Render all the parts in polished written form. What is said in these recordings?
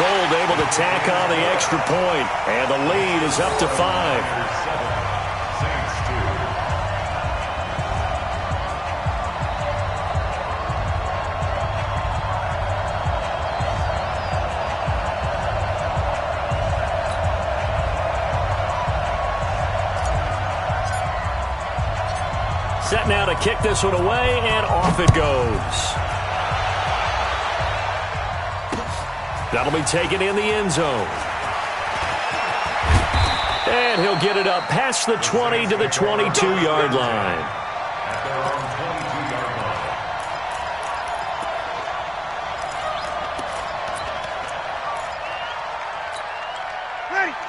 Gold able to tack on the extra point, and the lead is up to 5. Set now to kick this one away, and off it goes. That'll be taken in the end zone. And he'll get it up past the 20 to the 22-yard line.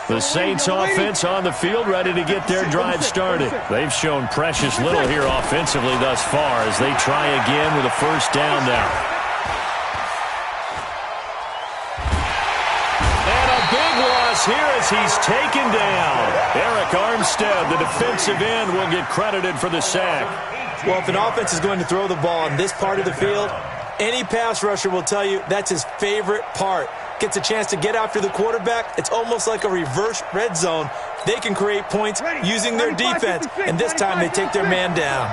The Saints offense on the field, ready to get their drive started. They've shown precious little here offensively thus far as they try again with a first down now. And a big loss here as he's taken down. Eric Armstead, the defensive end, will get credited for the sack. Well, if an offense is going to throw the ball on this part of the field, any pass rusher will tell you that's his favorite part. Gets a chance to get after the quarterback. It's almost like a reverse red zone. They can create points using their defense, and this time they take their man down.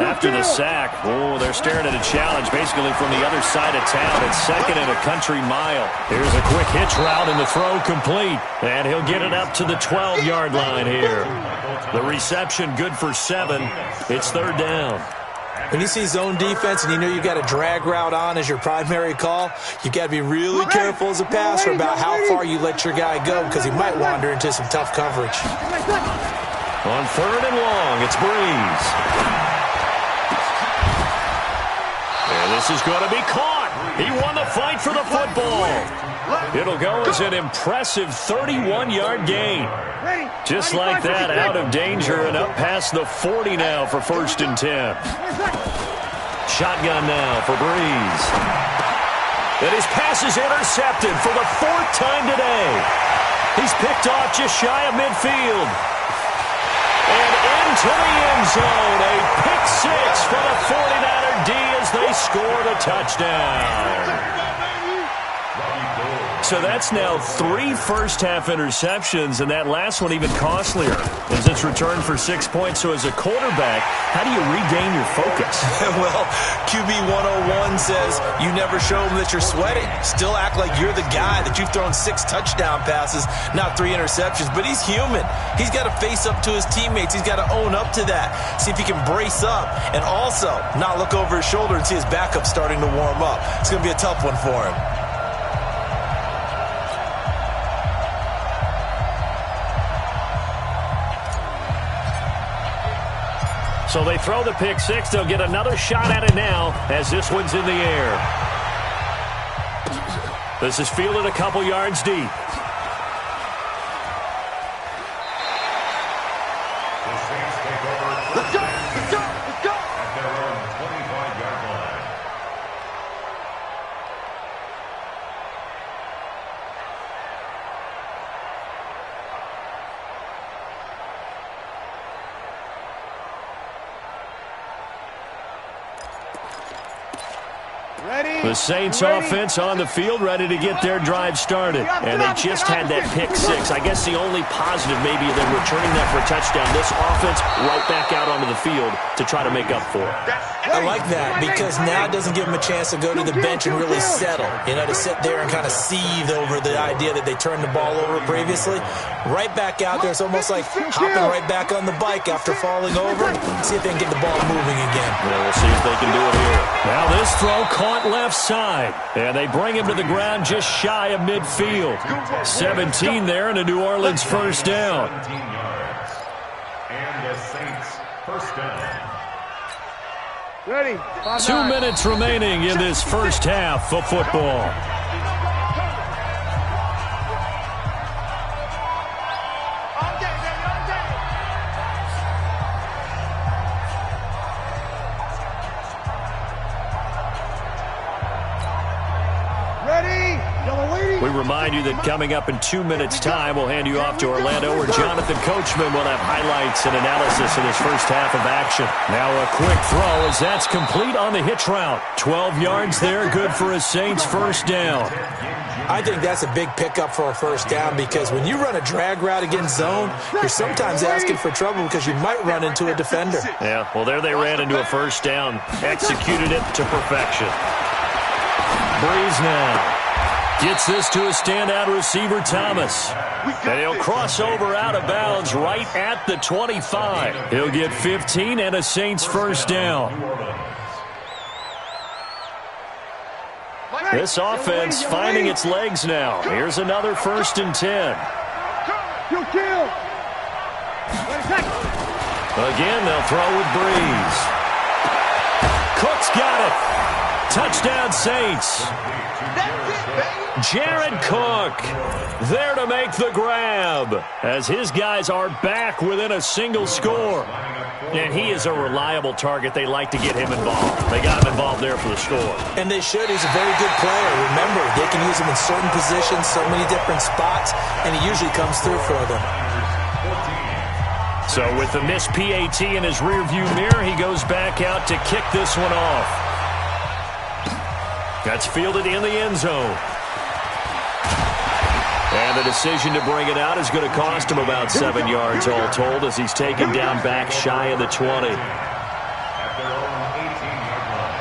After the sack, they're staring at a challenge basically from the other side of town. It's second and a country mile. Here's a quick hitch route, and the throw complete. And he'll get it up to the 12-yard line here. The reception good for 7. It's third down. When you see zone defense and you know you've got a drag route on as your primary call, you've got to be really careful as a passer about how far you let your guy go because he might wander into some tough coverage. On third and long, it's Breeze. And this is going to be caught. He won the fight for the football. It'll go as an impressive 31-yard gain. Just like that, out of danger and up past the 40 now for first and 10. Shotgun now for Breeze. And his pass is intercepted for the 4th time today. He's picked off just shy of midfield. And into the end zone, a pick 6 for the 49er D as they score the touchdown. So that's now 3 first-half interceptions, and that last one even costlier as it's returned for 6 points. So as a quarterback, how do you regain your focus? Well, QB 101 says you never show them that you're sweating. Still act like you're the guy, that you've thrown 6 touchdown passes, not 3 interceptions. But he's human. He's got to face up to his teammates. He's got to own up to that, see if he can brace up, and also not look over his shoulder and see his backup starting to warm up. It's going to be a tough one for him. So they throw the pick 6. They'll get another shot at it now as this one's in the air. This is fielded a couple yards deep. Let's go! Let's go! Let's go! At their own 25-yard line. The Saints offense on the field, ready to get their drive started. And they just had that pick 6. I guess the only positive maybe of them returning that for a touchdown. This offense right back out onto the field to try to make up for it. I like that because now it doesn't give them a chance to go to the bench and really settle. You know, to sit there and kind of seethe over the idea that they turned the ball over previously. Right back out there. It's almost like hopping right back on the bike after falling over. See if they can get the ball moving again. Yeah, we'll see if they can do it here. Now this throw caught left side. And they bring him to the ground just shy of midfield. 17 there and a New Orleans first down. 17 yards. And the Saints first down. Ready. 2 minutes remaining in this first half of football. Ready. Y'all are waiting. We remind you that coming up in 2 minutes' time, we'll hand you off to Orlando, where Jonathan Coachman will have highlights and analysis in his first half of action. Now a quick throw as that's complete on the hitch route. 12 yards there, good for a Saints first down. I think that's a big pickup for a first down, because when you run a drag route against zone, you're sometimes asking for trouble because you might run into a defender. Yeah, well, there they ran into a first down. Executed it to perfection. Breeze now gets this to a standout receiver, Thomas. And he'll cross over out of bounds right at the 25. He'll get 15 and a Saints first down. This offense finding its legs now. Here's another 1st and 10. Again, they'll throw with Breeze. Cook's got it. Touchdown, Saints. Jared Cook there to make the grab as his guys are back within a single score. And he is a reliable target. They like to get him involved. They got him involved there for the score. And they should. He's a very good player. Remember, they can use him in certain positions, so many different spots, and he usually comes through for them. So with the missed PAT in his rearview mirror, he goes back out to kick this one off. That's fielded in the end zone. And the decision to bring it out is going to cost him about 7 yards all told, as he's taken down back shy of the 20. At their own 18-yard line.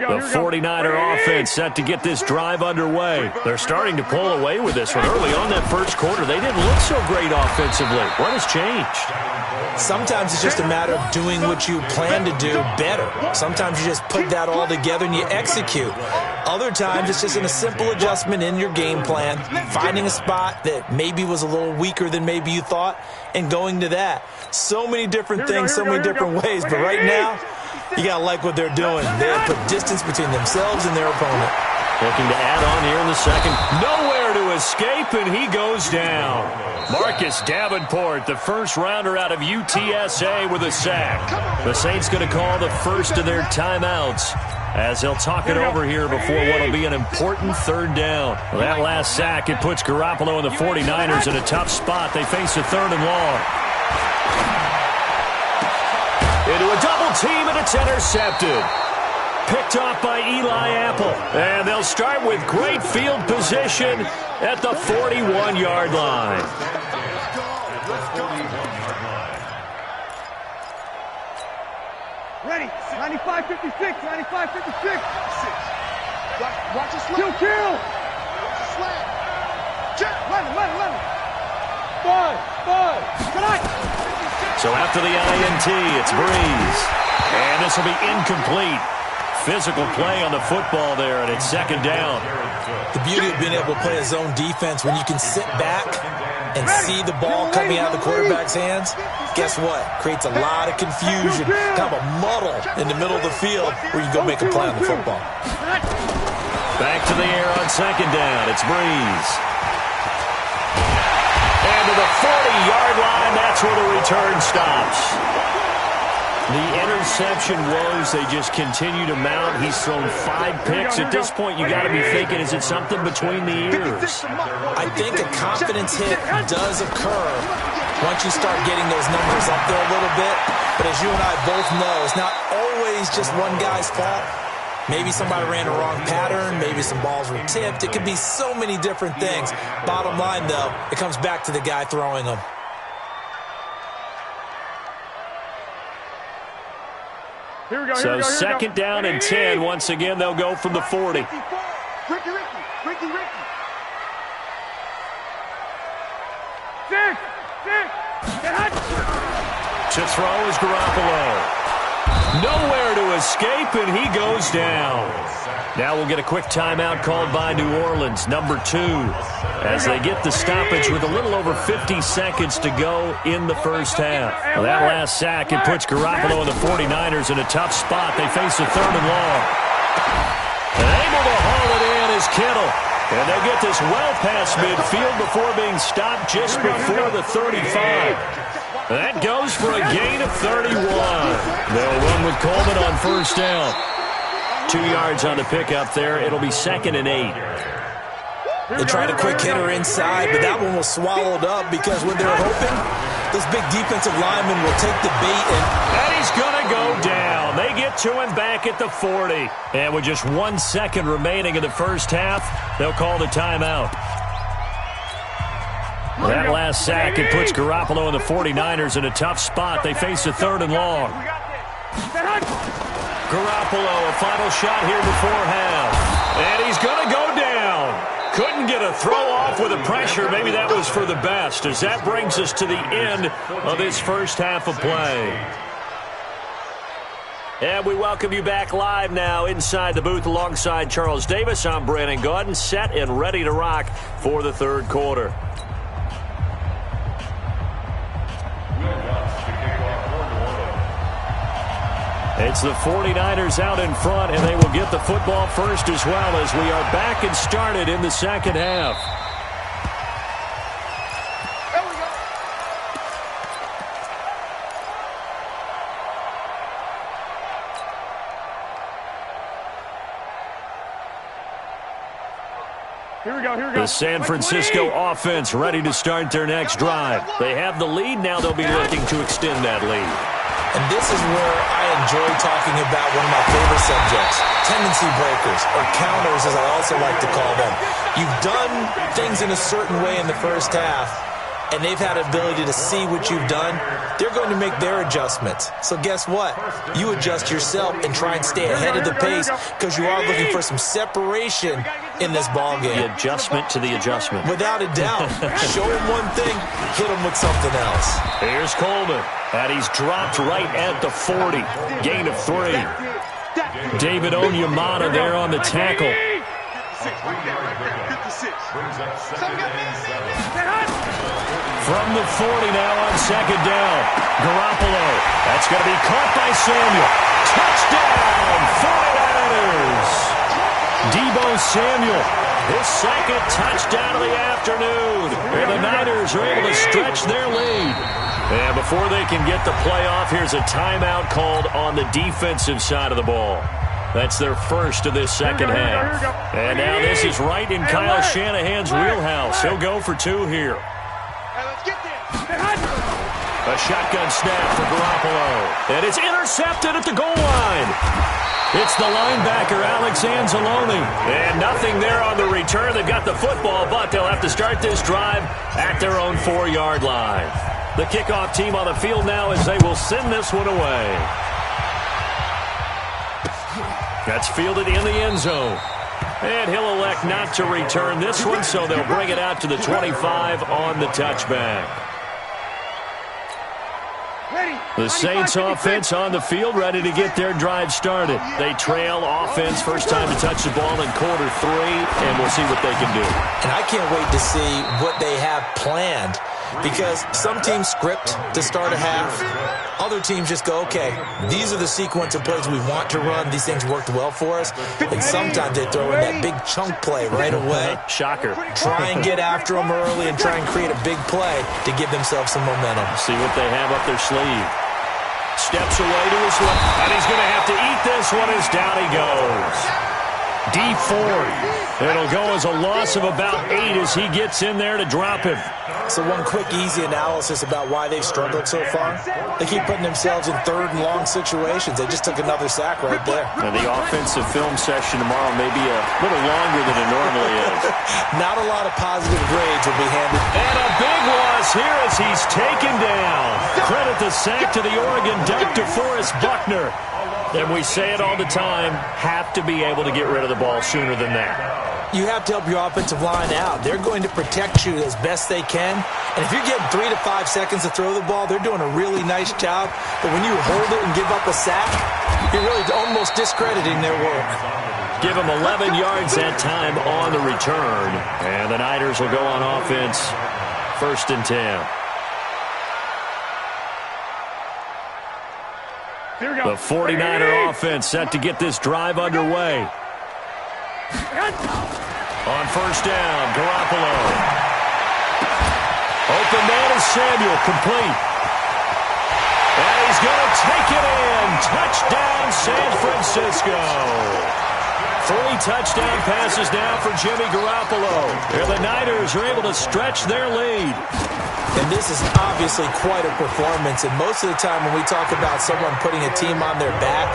The 49er offense set to get this drive underway. They're starting to pull away with this one. Early on that first quarter, they didn't look so great offensively. What has changed? Sometimes it's just a matter of doing what you plan to do better. Sometimes you just put that all together and you execute. Other times it's just a simple adjustment in your game plan, finding a spot that maybe was a little weaker than maybe you thought, and going to that. So many different things, so many different ways, but right now, you got to like what they're doing. They have put distance between themselves and their opponent. Looking to add on here in the second. Nowhere to escape, and he goes down. Marcus Davenport, the first rounder out of UTSA, with a sack. The Saints going to call the first of their timeouts as they'll talk it over here before what will be an important third down. Well, that last sack, it puts Garoppolo and the 49ers in a tough spot. They face a 3rd and long. Into a double team, and it's intercepted. Picked off by Eli Apple. And they'll start with great field position at the 41-yard line. Ready. 95-56. 95-56. Watch it slam. Kill. Slam. Let him. 5. Tonight. So after the INT, it's Breeze. And this will be incomplete. Physical play on the football there, and it's 2nd down. The beauty of being able to play a zone defense when you can sit back and see the ball coming out of the quarterback's hands, guess what? Creates a lot of confusion, kind of a muddle in the middle of the field where you go make a play on the football. Back to the air on 2nd down. It's Breeze. And to the 40-yard line, that's where the return stops. The interception woes, they just continue to mount. He's thrown 5 picks. At this point, you got to be thinking, is it something between the ears? I think a confidence hit does occur once you start getting those numbers up there a little bit. But as you and I both know, it's not always just one guy's fault. Maybe somebody ran a wrong pattern. Maybe some balls were tipped. It could be so many different things. Bottom line, though, it comes back to the guy throwing them. So 2nd down and 10. Once again, they'll go from the 40. Ricky. Six. To throw is Garoppolo. Nowhere to escape, and he goes down. Now we'll get a quick timeout called by New Orleans, number 2, as they get the stoppage with a little over 50 seconds to go in the first half. Well, that last sack, it puts Garoppolo and the 49ers in a tough spot. They face a 3rd and long. And they get this well past midfield before being stopped just before the 35. That goes for a gain of 31. They'll run with Coleman on first down. 2 yards on the pickup there. It'll be 2nd and 8. They tried a quick hitter inside, but that one was swallowed up because what they're hoping, this big defensive lineman will take the bait and he's going to go down. They get to him back at the 40. And with just 1 second remaining in the first half, they'll call the timeout. That last sack, it puts Garoppolo and the 49ers in a tough spot. They face a 3rd and long. Garoppolo, a final shot here before half. And he's going to go down. Couldn't get a throw off with the pressure. Maybe that was for the best, as that brings us to the end of this first half of play. And we welcome you back live now inside the booth alongside Charles Davis. I'm Brandon Gaudin, set and ready to rock for the 3rd quarter. It's the 49ers out in front, and they will get the football first as well as we are back and started in the 2nd half. Here we go. The San Francisco offense ready to start their next drive. They have the lead. Now they'll be looking to extend that lead. And this is where I enjoy talking about one of my favorite subjects, tendency breakers, or counters as I also like to call them. You've done things in a certain way in the first half, and they've had ability to see what you've done. They're going to make their adjustments. So guess what? You adjust yourself and try and stay ahead of the pace because you are looking for some separation in this ballgame. The adjustment to the adjustment. Without a doubt. Show them one thing, hit them with something else. Here's Coleman. And he's dropped right at the 40. Gain of 3. David Onyemata there on the tackle. From the 40 now on 2nd down. Garoppolo. That's going to be caught by Samuel. Touchdown, 49ers. Deebo Samuel. His 2nd touchdown of the afternoon. And the Niners are able to stretch their lead. And before they can get the play off, here's a timeout called on the defensive side of the ball. That's their first of this 2nd half. And now this is right in Kyle Shanahan's wheelhouse. He'll go for 2 here. A shotgun snap for Garoppolo. And it's intercepted at the goal line. It's the linebacker, Alex Anzalone. And nothing there on the return. They've got the football, but they'll have to start this drive at their own 4-yard line. The kickoff team on the field now as they will send this one away. That's fielded in the end zone. And he'll elect not to return this one, so they'll bring it out to the 25 on the touchback. The Saints offense on the field ready to get their drive started. They trail offense, first time to touch the ball in quarter 3, and we'll see what they can do. And I can't wait to see what they have planned, because some teams script to start a half. Other teams just go, okay, these are the sequence of plays we want to run. These things worked well for us. And sometimes they throw in that big chunk play right away. Shocker. Try and get after them early and try and create a big play to give themselves some momentum. See what they have up their sleeve. Steps away to his left, and he's going to have to eat this one as down he goes. Dee Ford. It'll go as a loss of about 8 as he gets in there to drop him. So one quick, easy analysis about why they've struggled so far. They keep putting themselves in 3rd and long situations. They just took another sack right there. Now the offensive film session tomorrow may be a little longer than it normally is. Not a lot of positive grades will be handed. And a big loss here as he's taken down. Credit the sack to the Oregon Duck, DeForest Buckner. And we say it all the time, have to be able to get rid of the ball sooner than that. You have to help your offensive line out. They're going to protect you as best they can. And if you're getting 3 to 5 seconds to throw the ball, they're doing a really nice job. But when you hold it and give up a sack, you're really almost discrediting their work. Give them 11 yards that time on the return. And the Niners will go on offense, 1st and 10. The 49er offense set to get this drive underway. On first down, Garoppolo. Open man is Samuel, complete. And he's going to take it in. Touchdown, San Francisco. 3 touchdown passes now for Jimmy Garoppolo. And the Niners are able to stretch their lead. And this is obviously quite a performance. And most of the time when we talk about someone putting a team on their back,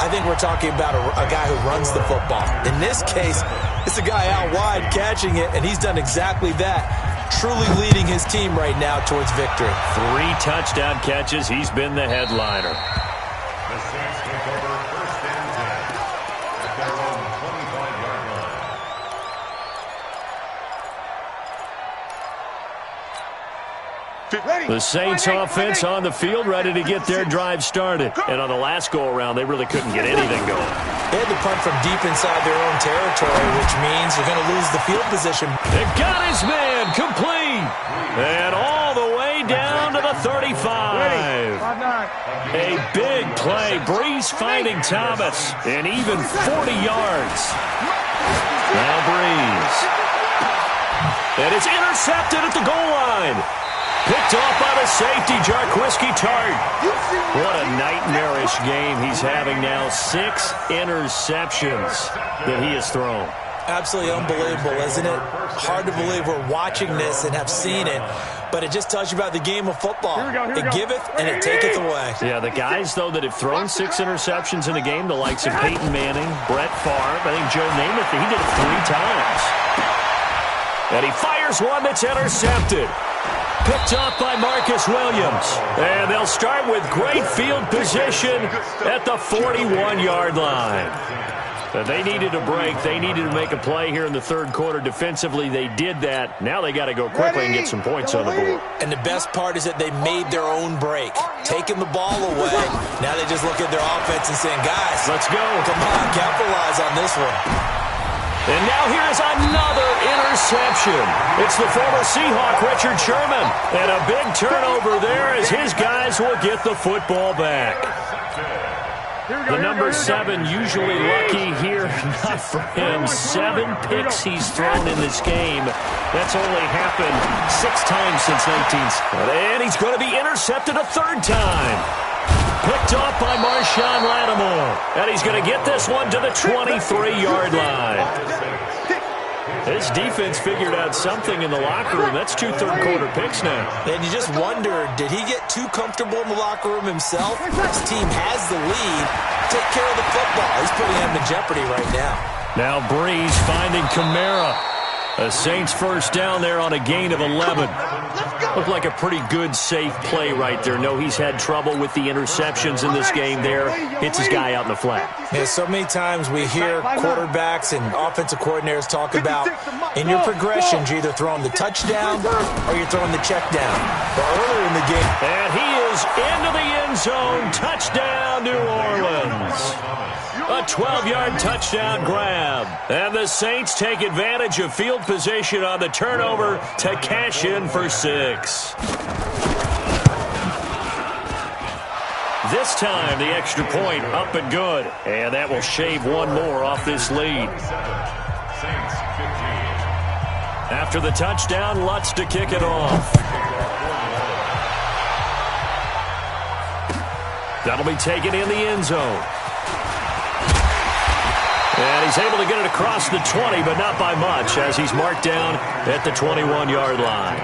I think we're talking about a guy who runs the football. In this case, it's a guy out wide catching it, and he's done exactly that. Truly leading his team right now towards victory. 3 touchdown catches. He's been the headliner. The Saints take over first and 10 at their own 25-yard line. The Saints offense on the field, ready to get their drive started. And on the last go-around, they really couldn't get anything going. They had to punt from deep inside their own territory, which means they're going to lose the field position. They got his man, complete. And all the way down to the 35. A big play. Breeze finding Thomas. And even 40 yards. Now Breeze. And it's intercepted at the goal line. Picked off by the safety, Jarquiski Tart. What a nightmarish game he's having now. 6 interceptions that he has thrown. Absolutely unbelievable, isn't it? Hard to believe we're watching this and have seen it, but it just tells you about the game of football. It giveth and it taketh away. Yeah, the guys, though, that have thrown 6 interceptions in a game, the likes of Peyton Manning, Brett Favre, I think Joe Namath, he did it 3 times. And he fires one that's intercepted. Picked off by Marcus Williams. And they'll start with great field position at the 41-yard line. They needed a break. They needed to make a play here in the third quarter. Defensively, they did that. Now they got to go quickly and get some points on the board. And the best part is that they made their own break, taking the ball away. Now they just look at their offense and saying, guys, let's go. Come on, capitalize on this one. And now here's another interception. It's the former Seahawk, Richard Sherman. And a big turnover there as his guys will get the football back. The number 7 usually lucky here. Not for him. 7 picks he's thrown in this game. That's only happened 6 times since 19. And he's going to be intercepted a 3rd time. Picked off by Marshawn Lattimore. And he's going to get this one to the 23-yard line. This defense figured out something in the locker room. That's 2 third-quarter picks now. And you just wonder, did he get too comfortable in the locker room himself? His team has the lead. Take care of the football. He's putting him in jeopardy right now. Now Breeze finding Kamara. A Saints first down there on a gain of 11. Looked like a pretty good, safe play right there. No, he's had trouble with the interceptions in this game there. Hits his guy out in the flat. Yeah, so many times we hear quarterbacks and offensive coordinators talk about in your progressions, you're either throwing the touchdown or you're throwing the check down. But earlier in the game. And he is into the end zone. Touchdown, New Orleans. A 12-yard touchdown grab. And the Saints take advantage of field position on the turnover to cash in for 6. This time, the extra point up and good. And that will shave one more off this lead. After the touchdown, Lutz to kick it off. That'll be taken in the end zone. And he's able to get it across the 20, but not by much, as he's marked down at the 21-yard line.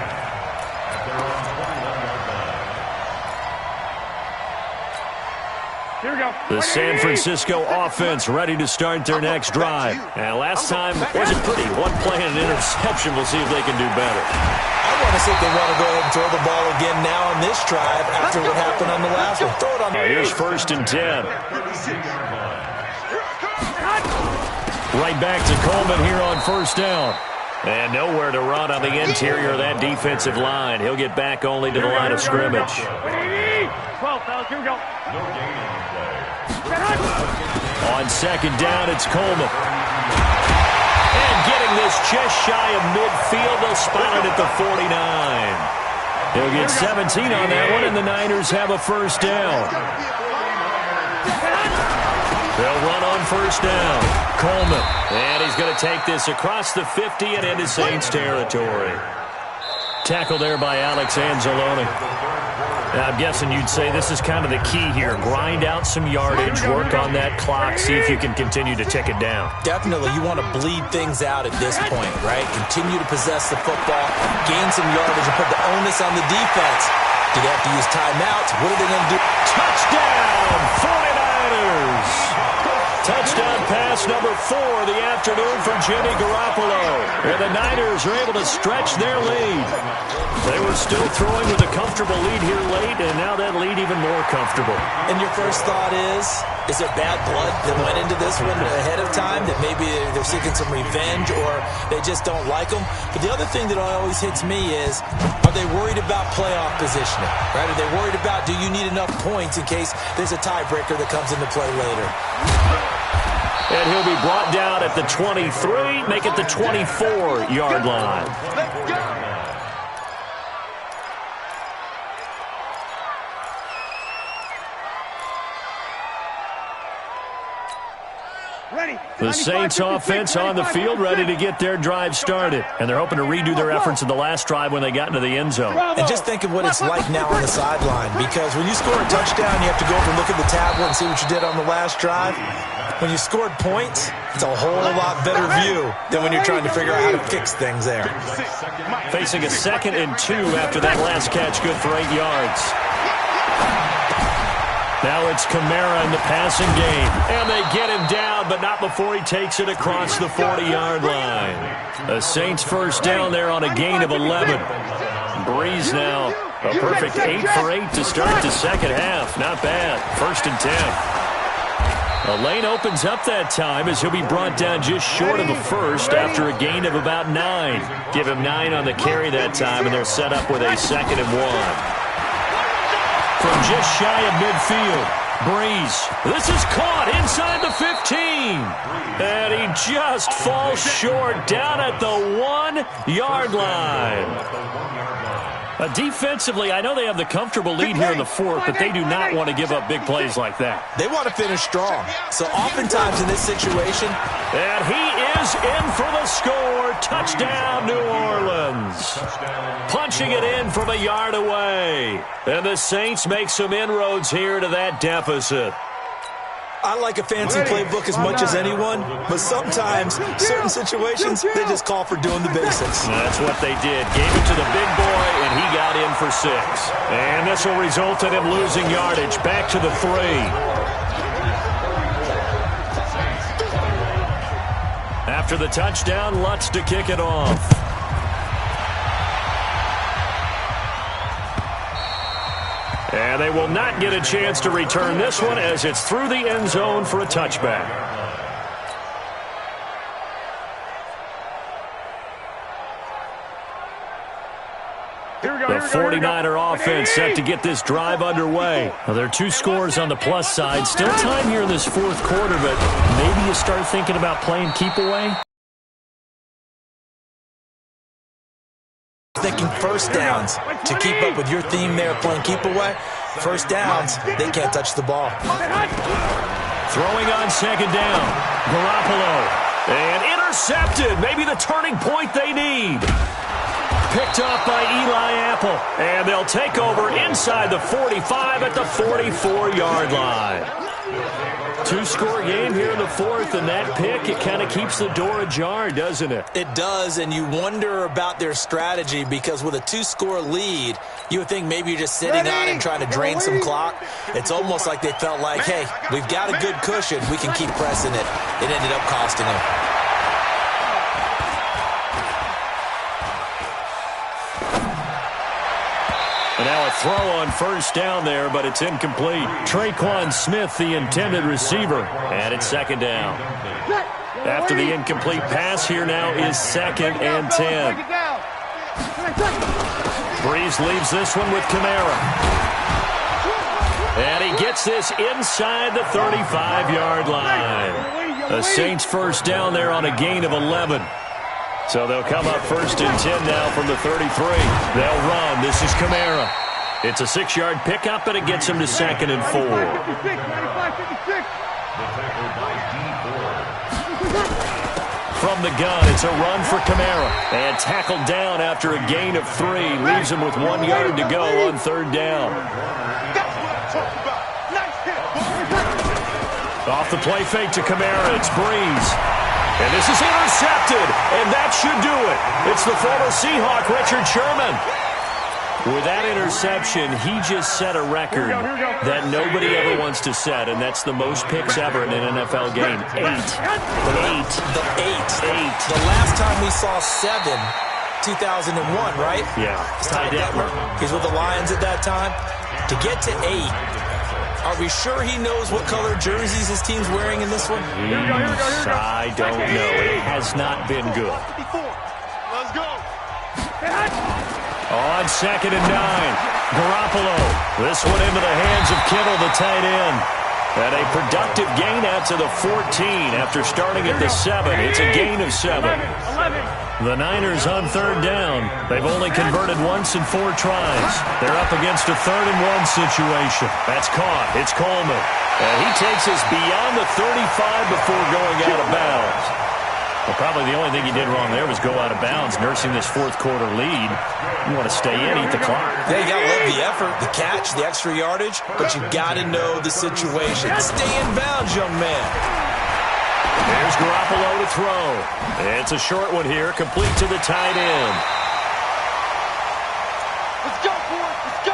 Here we go. The San Francisco offense ready to start their next drive. And last time wasn't pretty. 1 play and an interception. We'll see if they can do better. I want to see if they want to go ahead and throw the ball again now on this drive after what happened on the last one. Throw it on. Here's first and 10. Right back to Coleman here on first down. And nowhere to run on the interior of that defensive line. He'll get back only to the line of scrimmage. 12, fellas, here we go. On second down, it's Coleman. And getting this just shy of midfield, they'll spot it at the 49. He'll get 17 on that one, and the Niners have a first down. They'll run on first down. Coleman. And he's going to take this across the 50 and into Saints territory. Tackle there by Alex Anzalone. Now, I'm guessing you'd say this is kind of the key here. Grind out some yardage, work on that clock, see if you can continue to tick it down. Definitely. You want to bleed things out at this point, right? Continue to possess the football, gain some yardage, and put the onus on the defense. Do they have to use timeouts? What are they going to do? Touchdown, 49ers! Touchdown pass number 4 of the afternoon for Jimmy Garoppolo. And the Niners are able to stretch their lead. They were still throwing with a comfortable lead here late, and now that lead even more comfortable. And your first thought is there bad blood that went into this one ahead of time, that maybe they're seeking some revenge or they just don't like them? But the other thing that always hits me is, are they worried about playoff positioning? Right? Are they worried about, do you need enough points in case there's a tiebreaker that comes into play later? And he'll be brought down at the 23, make it the 24-yard line. Let's go. The Saints offense on the field, ready to get their drive started. And they're hoping to redo their efforts in the last drive when they got into the end zone. And just think of what it's like now on the sideline, because when you score a touchdown, you have to go over and look at the tablet and see what you did on the last drive. When you scored points, it's a whole lot better view than when you're trying to figure out how to fix things there. Facing a 2nd and 2 after that last catch, good for 8 yards. Now it's Kamara in the passing game. And they get him down, but not before he takes it across the 40-yard line. The Saints first down there on a gain of 11. Breeze now a perfect 8 for 8 to start the second half. Not bad. 1st and 10. A lane opens up that time as he'll be brought down just short of the first after a gain of about 9. Give him 9 on the carry that time, and they're set up with a 2nd and 1. From just shy of midfield, Breeze. This is caught inside the 15. And he just falls short down at the 1-yard line. Defensively, I know they have the comfortable lead here in the 4th, but they do not want to give up big plays like that. They want to finish strong. So oftentimes in this situation. And he is in for the score. Touchdown, New Orleans. Punching it in from a yard away. And the Saints make some inroads here to that deficit. I like a fancy playbook as much as anyone, but sometimes certain situations, they just call for doing the basics. That's what they did. Gave it to the big boy, and he got in for 6. And this will result in him losing yardage. Back to the 3. After the touchdown, Lutz to kick it off. And they will not get a chance to return this one as it's through the end zone for a touchback. The 49er offense set to get this drive underway. Well, there are 2 scores on the plus side. Still time here in this 4th quarter, but maybe you start thinking about playing keep away. Thinking first downs to keep up with your theme there, playing keep away. First downs, they can't touch the ball. Throwing on 2nd down. Garoppolo. And intercepted. Maybe the turning point they need. Picked off by Eli Apple. And they'll take over inside the 45 at the 44-yard line. 2-score game here in the 4th, and that pick, it kind of keeps the door ajar, doesn't it? It does, and you wonder about their strategy because with a 2-score lead, you would think maybe you're just sitting on and trying to drain some clock. It's almost like they felt like, hey, we've got a good cushion. We can keep pressing it. It ended up costing them. And now a throw on first down there, but it's incomplete. Traquan Smith, the intended receiver, and it's 2nd down. After the incomplete pass, here now is 2nd and 10. Breeze leaves this one with Kamara. And he gets this inside the 35-yard line. The Saints first down there on a gain of 11. So they'll come up 1st and 10 now from the 33. They'll run. This is Kamara. It's a 6-yard pickup, and it gets him to 2nd and 4. The tackle by Dee Ford. From the gun, it's a run for Kamara. And tackled down after a gain of 3. Leaves him with 1 yard to go on third down. That's what I'm talking about. Nice hit. Off the play fake to Kamara, it's Breeze. And this is intercepted, and that should do it. It's the former Seahawk, Richard Sherman. With that interception, he just set a record that nobody ever wants to set, and that's the most picks ever in an NFL game. 8. The last time we saw 7, 2001, right? Yeah. Ty Detmer. He's with the Lions at that time. To get to 8, are we sure he knows what color jerseys his team's wearing in this one? I don't know. It has not been good. Let's go. On 2nd and 9, Garoppolo. This one into the hands of Kittle, the tight end. And a productive gain out to the 14 after starting at the 7. It's a gain of 7. 11. The Niners on third down. They've only converted once in 4 tries. They're up against a 3rd and 1 situation. That's caught. It's Coleman. And he takes us beyond the 35 before going out of bounds. Well, probably the only thing he did wrong there was go out of bounds, nursing this 4th quarter lead. You want to stay in, eat the clock. Yeah, you got to love the effort, the catch, the extra yardage, but you got to know the situation. Stay in bounds, young man. There's Garoppolo to throw. It's a short one here, complete to the tight end. Let's go, boys. Let's go.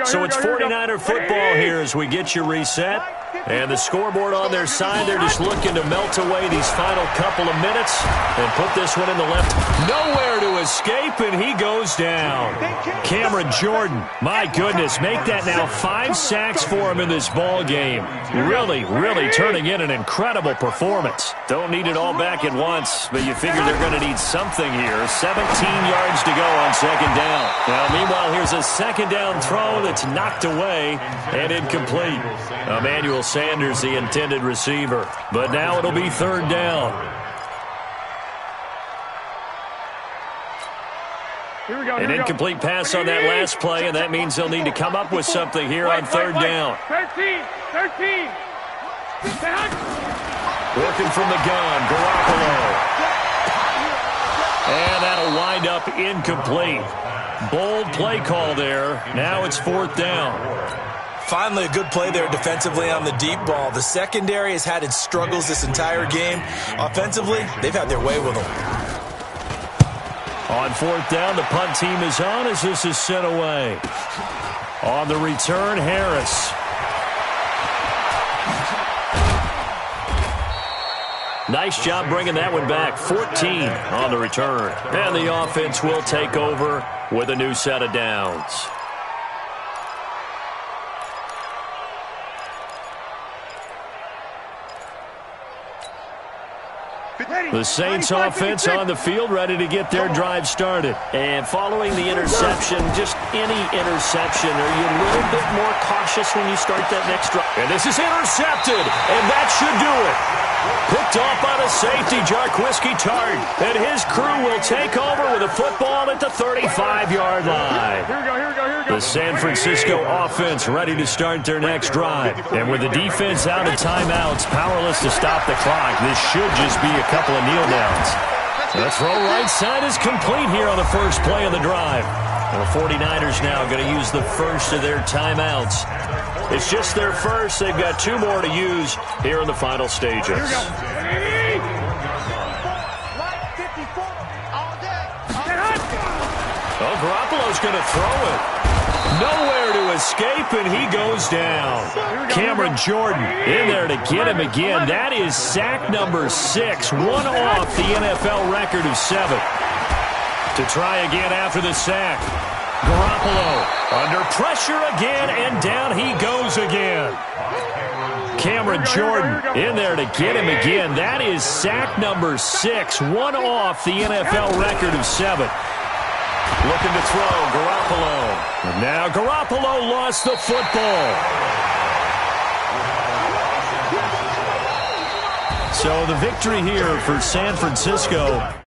So it's 49er football here as we get you reset. And the scoreboard on their side, they're just looking to melt away these final couple of minutes and put this one in the left. Nowhere to escape, and he goes down. Cameron Jordan, my goodness, make that now 5 sacks for him in this ball game. Really, really turning in an incredible performance. Don't need it all back at once, but you figure they're going to need something here. 17 yards to go on 2nd down. Now, meanwhile, here's a 2nd down throw that's knocked away and incomplete. Emmanuel Sanders, the intended receiver. But now it'll be 3rd down. An incomplete pass on that last play, and that means they'll need to come up with something here on 3rd down. 13. Working from the gun, Garoppolo. And that'll wind up incomplete. Bold play call there. Now it's 4th down. Finally, a good play there defensively on the deep ball. The secondary has had its struggles this entire game. Offensively, they've had their way with them. On 4th down, the punt team is on as this is sent away. On the return, Harris. Nice job bringing that one back. 14 on the return. And the offense will take over with a new set of downs. The Saints offense on the field, ready to get their drive started. And following the interception, just any interception, are you a little bit more cautious when you start that next drive? And this is intercepted, and that should do it. Picked off by the safety, Jarquiski Tart. And his crew will take over with a football at the 35-yard line. The San Francisco offense ready to start their next drive. And with the defense out of timeouts, powerless to stop the clock, this should just be a couple of kneel downs. The throw right side is complete here on the first play of the drive. And the 49ers now going to use the first of their timeouts. It's just their first. They've got 2 more to use here in the final stages. Oh, Garoppolo's going to throw it. Nowhere to escape, and he goes down. Cameron Jordan in there to get him again. That is sack number 6, one off the NFL record of 7. To try again after the sack. Garoppolo under pressure again, and down he goes again. Cameron Jordan in there to get him again. That is sack number 6, one off the NFL record of 7. Looking to throw, Garoppolo. And now Garoppolo lost the football. So the victory here for San Francisco.